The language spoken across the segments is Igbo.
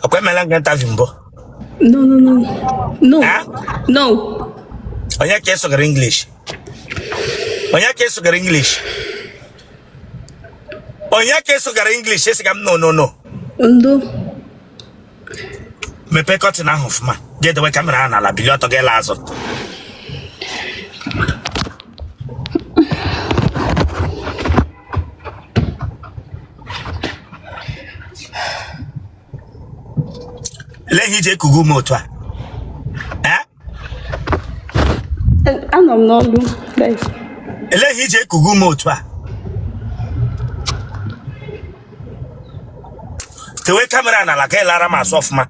Okay, Melanganta Vimbo. No. Huh? No. On your case of English. On your case of English. On your case of English, yes, no. Undo. Me pay cut in a half, ma. Get the way camera and I'll be lot of gelazo. Let him take Kugu Motwa. Eh? I'm not guys. Let him take Kugu Motwa. The way camera and I'll get Larama soft, ma.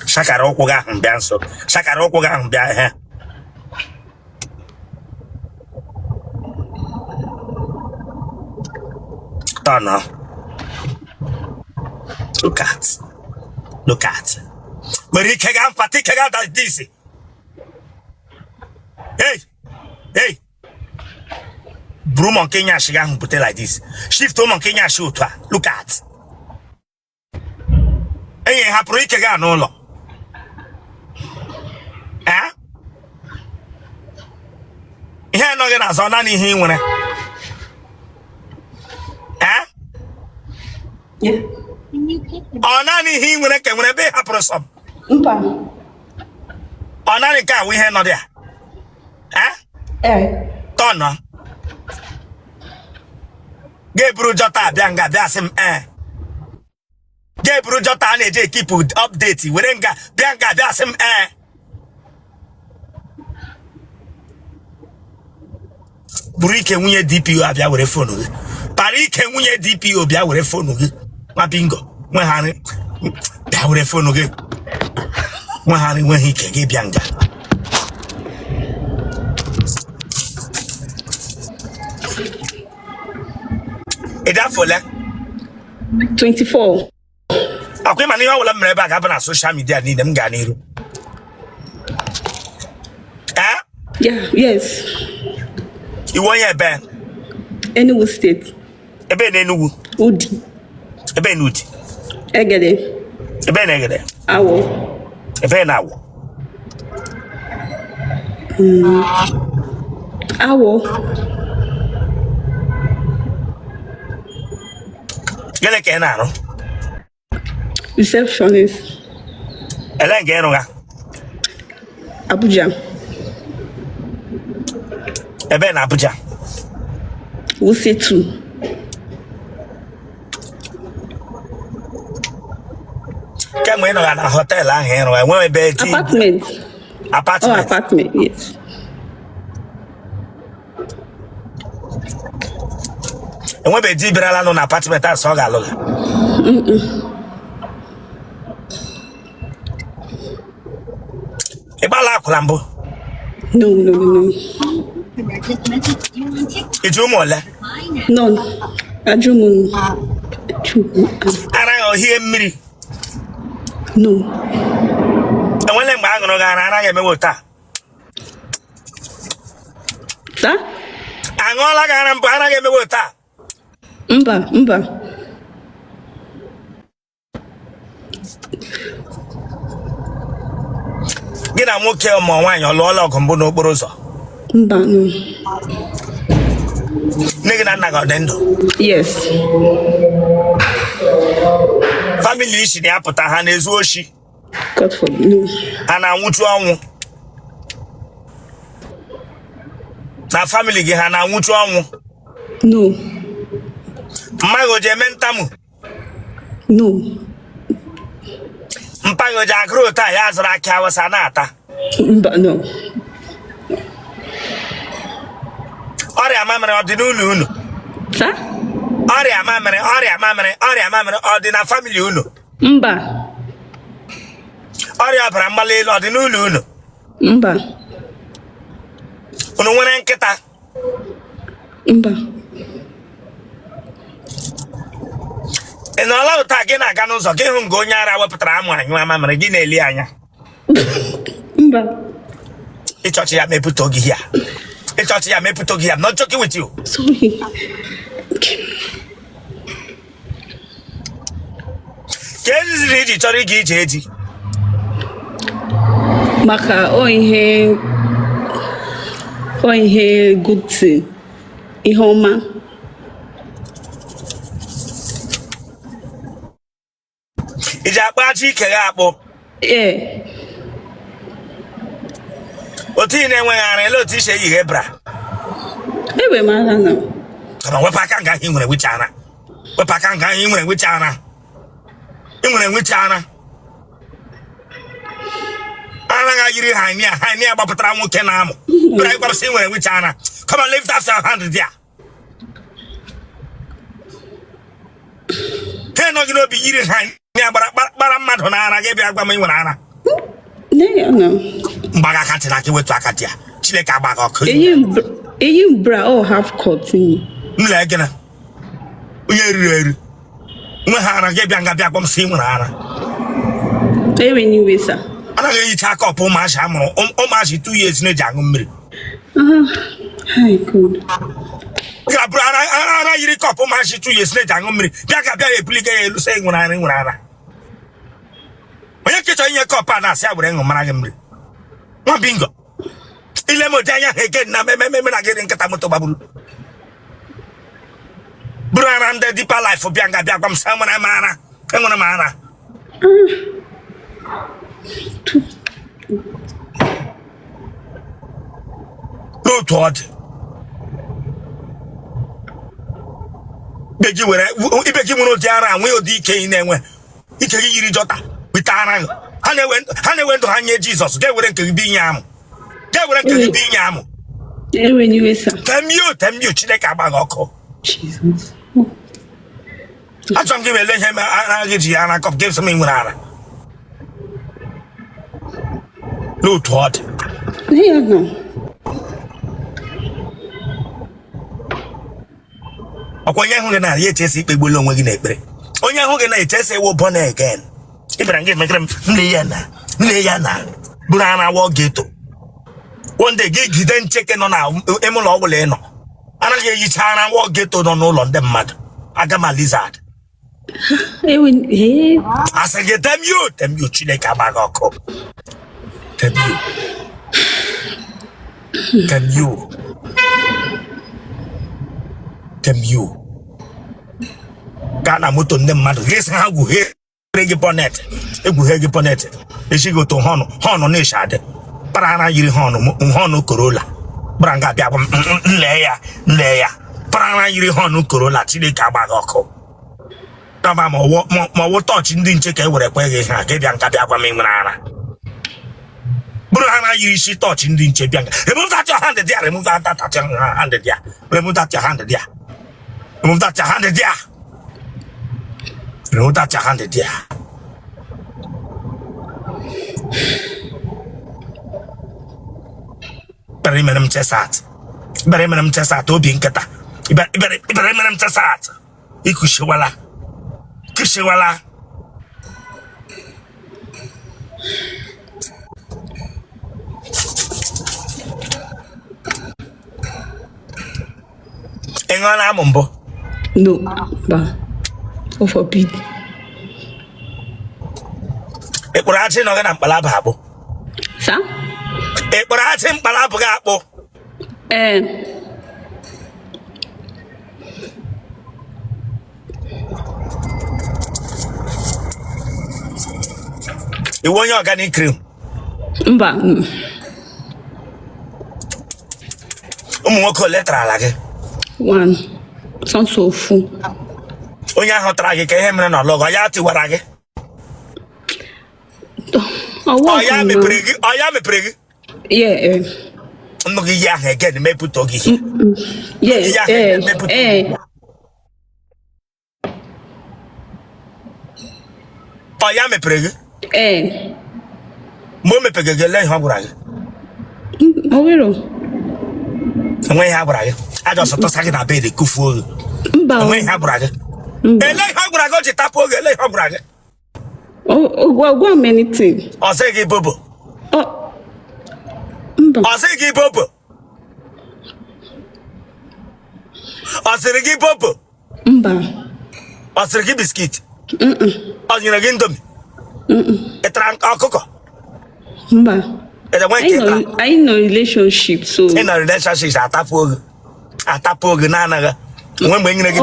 Shakaro Koga and Bianso. Shakaro Koga and Bia. No. Look at. Marie Kagan, Patikaga, that this. Hey. Broom on Kenya, she can put it like this. Shift home on Kenya, shoot. Look at. Hey, Happy Kagan, no law. Eh? Here, no, get us on any him when yeah. On any him when I can be a person. On any car, we have not there. Tono. Gabriel Jota, Bianga, that's him. Gabriel Jota, and they keep updating. We ain't got Bianga, that's him. Burike Munye DPO, Abia with a phone. Parike Munye DPO, Bia with a phone. My bingo. When Harry, Bia with a phone again. When Harry, when he can get Bianga. Is that for like 24? Okay, man, you will have back up on social media. Need them Ganiru. Yeah, yes. You want your band? Any state? A band, any Wood. A band, wood. Egede. A band, egede. Awo. A band, awo. Awo. Get a canano. Receptionist. Ellen Genoga. Abuja. A band, Abuja. We'll say 2. Come in on a hotel, I want a bed. Apartment. Oh, apartment, yes. And when they did on apartment, I saw Galoga. A bala clambo. No. It's your mole. None. Ajumun. And I hear me. No. And when I'm going to go and I am a water. Sir? I'm all like I'm going to water. Mba. Get a more care more wine or Lola Combono Brosa. Mba, no. Nigga, yes. Family is in the apple, and is Woshi. God forbid, no. And I want you. Na family ge ha na nwuchu onwu. No. Mmago je mentamu. No. Mpago je agro ta ya zara aki awasa na ata. No. Ọrịa mamịrị ọ dị n'ụlọ unu? Sa? Ọrịa mamịrị ọ dị na family unu? Mba. Ọrịa ọbara mgbali elu ọ dị n'ụlọ unu? Mba. Unu nwere nkịta? Mba. Ị nọọla ụta gị na-aga n'ụzọ gị hụ nga onye ara wepụtara amụ anyụ mamịrị gị na-eli anya? Mba. Icho ya me put ogi here. Icho ya me put ogi here. I'm not joking with you. Sorry. Kezi ready chori gi jeji. Maka o ihe good thing. Ihe ọma. Ija akpa chi kere akpo. Yeah. Oti na enwe ara ele oti she yi hebra. Ewe mara na. Kama wepa ka nga hi nwere wichana. Wepa ka nga hi nwere wichana. I nwere wichana. Ana ga yiri hania gbapụtara nwoke na amụ. Bra igba si nwere wichana. Come on, lift up your hand there. Ten no gino bi yiri hania bara mmadụ na ara ga bịa gwa m nwere ara. No. Mbaga kati na ki wetu akati ya. Chineke agbaga ọkụ. Eyi bra all have cotton. Mle gina. Onye riri. Nwe ha ara ga bịa nga bịa gwa m si nwere ara. Ewe ni wesa. Ana ga yicha aka ọpụ ụmụachi amụrụ. Ụmụachi 2 years na-eji aṅụ mmiri. Hi, good. Gabra ara yiri kọpụ ụmụachi 2 years na-eji aṅụ mmiri. Bịa ka bịa ebuliga ya elu sị nwere ara. Onye kịchọ inye kọpụ a na-asị agbere ṅụ mara gị mmiri. Nwa bingo. Ile mo anya ha again na me na gị nkịta moto gbaburu. Buru ara ndị deeper life bịa nga bịa gwa m sị enwere m ara. N'otu ọ dị. Ibe gị nwere ụdị ara nwe ụdị ike ị na-enwe. Ike gị yiri jọta wite ara gị. Ha na-ewe ndụ ha nye Jizọs ga-ewere nke gị bụ inye amụ. Ewe ni wesa. Temio Chineke agbaghị ọkụ. Jesus. Achọrọ m gị wele ihe ara gị ji ara kọp gị sị m nwere ara. N'otu ọ dị. Yeah, no. Ọkwa onye hụ gị na ya echesi ikpegbulu onwe gị n'ekpere. Onye hụ gị na echesi ewu born again. Ịbịara gị emekere m nne ya na buru ara wọ geto. One day gị gide ncheke nọ na ime ụlọ ọbụla ị nọ. Anaghị ehicha ara wọ geto nọ n'ụlọ ndị mmadụ. Agama lizard. Asị gị temio Chineke agbaghị ọkụ. Temio. Gaa na moto ndị mmadụ gị ha gwughe gị bonnet. Egwughe gị bonnet. Echi gị otu họnụ na-eshi adị. Para ara yiri họnụ Corolla. Bara nga bịa nle ya. Para ara yiri họnụ Corolla Chineke agbaghị ọkụ. Kama ma ọwụ tọọchị ndị nche ka e were kwe gị ha ga bịa nga bịa gwa m nwere ara. Buru ara yiri isi tọọchị ndị nche bịa nga. Remove that your hand there. Remove that your hand there. Ibere mere m chesat obi nkịta. Ibere mere m chesat. Ikushiwala. Engola amụ mbụ. No, ba. O forbid. Ekporo achị nọ gị na mkpalaba akpụ. Sa? Ekporo achị mkpalaba gị akpụ. Iwu onye organic cream. Mba. Ụmụ nwoke ole tara ala gị? One. Sounds so full. Onye ahụ tara gị ka ihe mere na ọlọgọ ya tiwara gị. Ọ ya mepere gị? Yeah. Nnụ gị ihe ahụ again mepụta oge. Ọ ya mepere gị? Mgbe o mepere gị ele ihe ọ gwara gị? Enweghị ha gwara gị. Aja ọsọ tọsa gị na bed kufuo gị. Enweghị ha gwara gị. Ele ihe ọ gwara gị o ji tapụ oge ele ihe ọ gwara gị? Go many things. Ọ sị gị bobo. Osirigi popo. Osirigi popo. Mba. Osirigi biscuit. Osirigi indomie. Etran akoko. Mba. I know relationship, so. In a relationship, atapo nanaga. When we like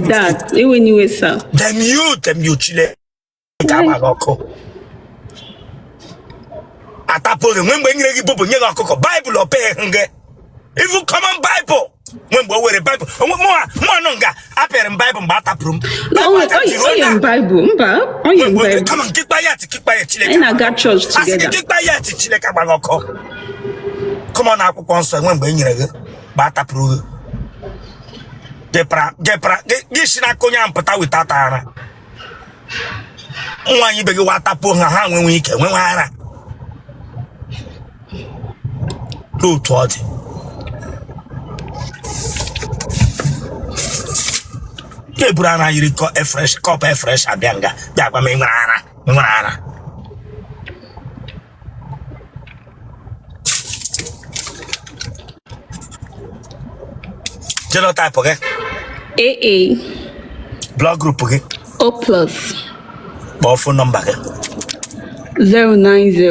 that, when you were sir. Them you chile. Atapo when we give people Bible or pay hunger. If you come on Bible, when we wear a Bible, more nonga, appear in Bible, bataprum. No, oh, Bible. Come on, keep quiet, chile. And I got church together. Keep quiet, chile. Come on, I want some when we batapru. Gepra, gishina konya mpata with tatara. When you begin what tapo hang when we can, when we are. Do toward Kebrana, you recall a fresh cup, a fresh abanga, Jabba Mimana. Genotype, okay? AA. Blood group, okay? O+. Phone number, 090.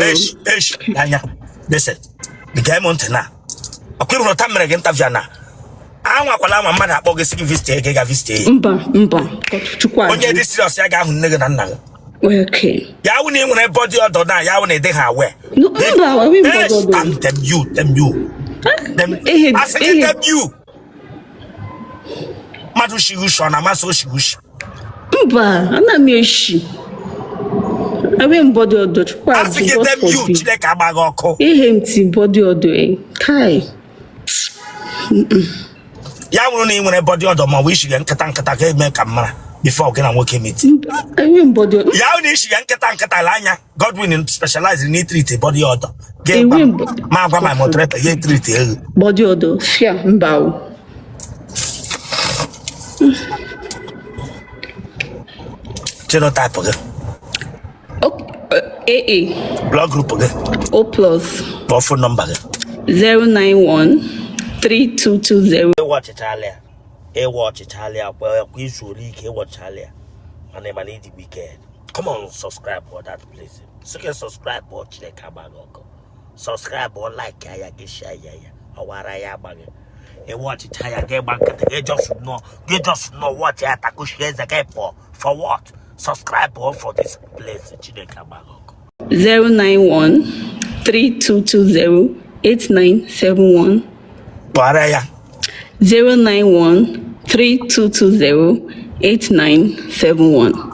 Listen, the game on tena. Okay, no time again, Taviana. I want to mother bogus visit, Mba. Only this is a guy who nigga. Okay. Yawuni when a body or dona, Yawuni they have where. No, Mba, we them you. I said them you. Madushi Gushana, Maso Shibush. Mba, Anamishi. I went body odor. I forget them you, Chileka Bagoko. Empty body odor. Kai. Yawuni when a body odor, my wish and Katankata make a man before getting working meeting. I went body odor. Yawuni and Katankatalanya, Godwin specialized in treat body odor. Game my motor, treat body odor. Yeah, Mbao. Genotype, okay? AA. Blood group, okay? O+. Phone number, 091-3220. Watch Italia. Watch Italia. Well, we should watch Italia. And then I need the weekend. Come on, subscribe for that place. So you can subscribe, watch the Kabago. Subscribe or like, I get share, ya bag. Watch Italia, get back. They just know what you have to share the game for what? Subscribe for this place. 091-3220-8971. 091-3220-8971.